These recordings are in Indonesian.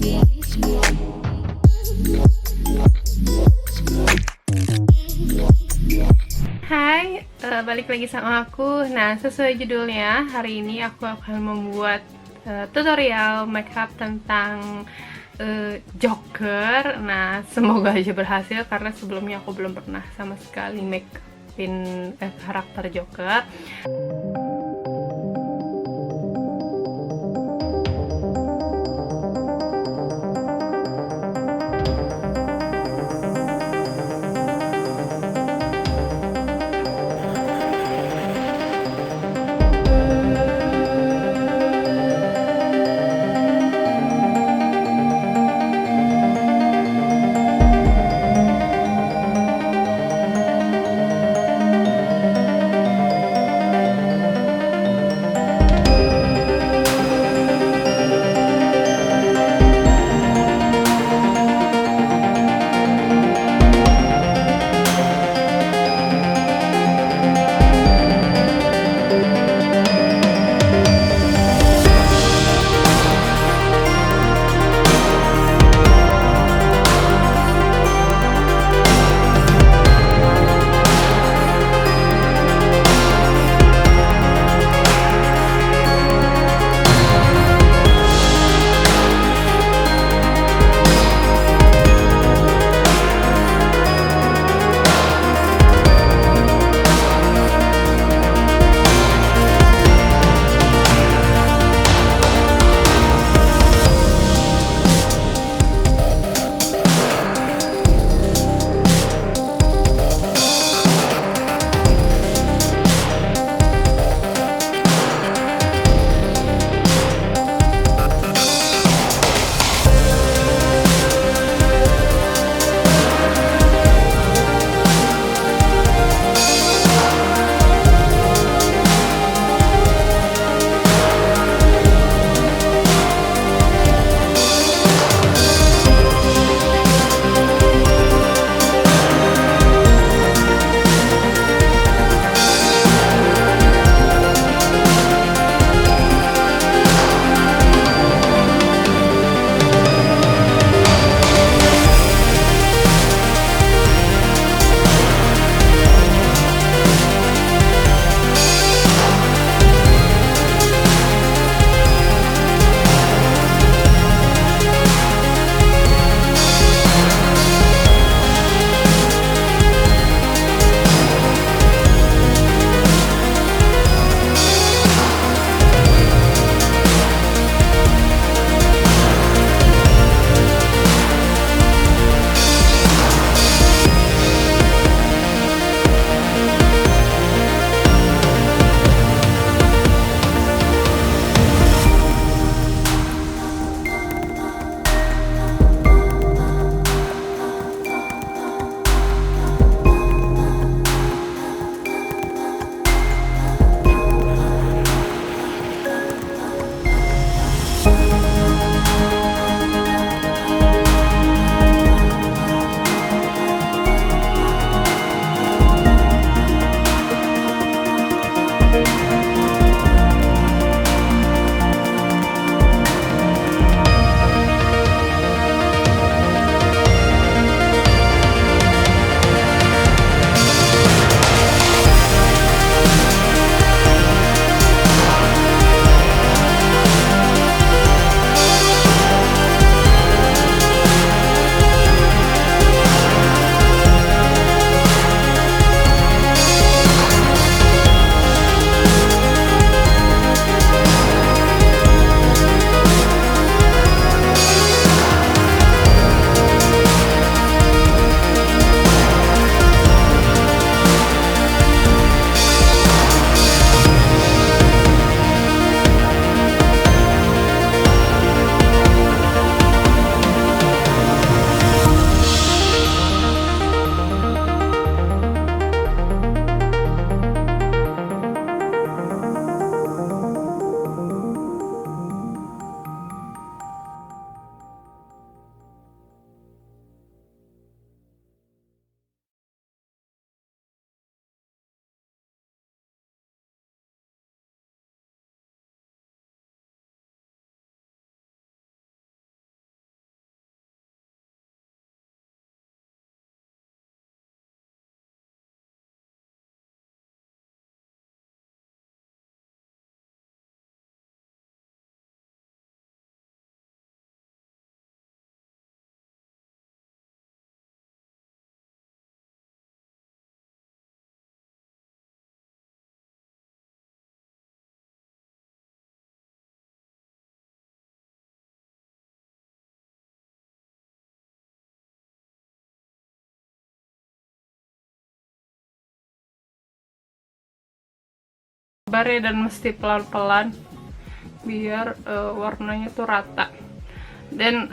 Hai, balik lagi sama aku. Nah, sesuai judulnya, hari ini aku akan membuat tutorial makeup tentang Joker. Nah, semoga aja berhasil karena sebelumnya aku belum pernah sama sekali make upin karakter Joker. sabar ya, dan mesti pelan-pelan biar warnanya tuh rata. Dan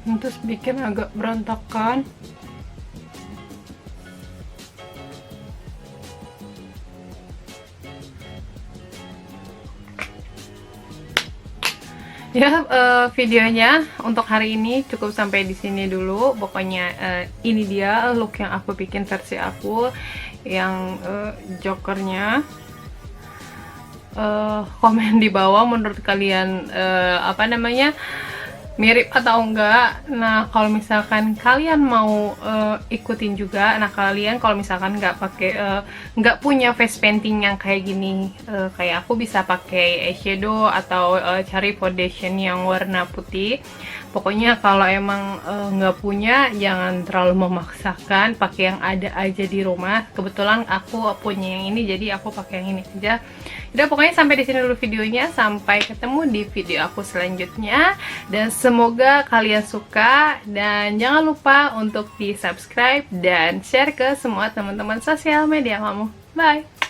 terus bikin agak berantakan. Ya, videonya untuk hari ini cukup sampai di sini dulu. Pokoknya ini dia look yang aku bikin versi aku yang jokernya. Komen di bawah menurut kalian apa namanya, mirip atau enggak. Nah, kalau misalkan kalian mau ikutin juga, nah kalian kalau misalkan nggak punya face painting yang kayak gini, kayak aku bisa pakai eyeshadow atau cari foundation yang warna putih. Pokoknya kalau emang nggak punya, jangan terlalu memaksakan, pakai yang ada aja di rumah. Kebetulan aku punya yang ini, jadi aku pakai yang ini aja. Udah, pokoknya sampai di sini dulu videonya. Sampai ketemu di video aku selanjutnya. Dan semoga kalian suka. Dan jangan lupa untuk di subscribe dan share ke semua teman-teman sosial media kamu. Bye!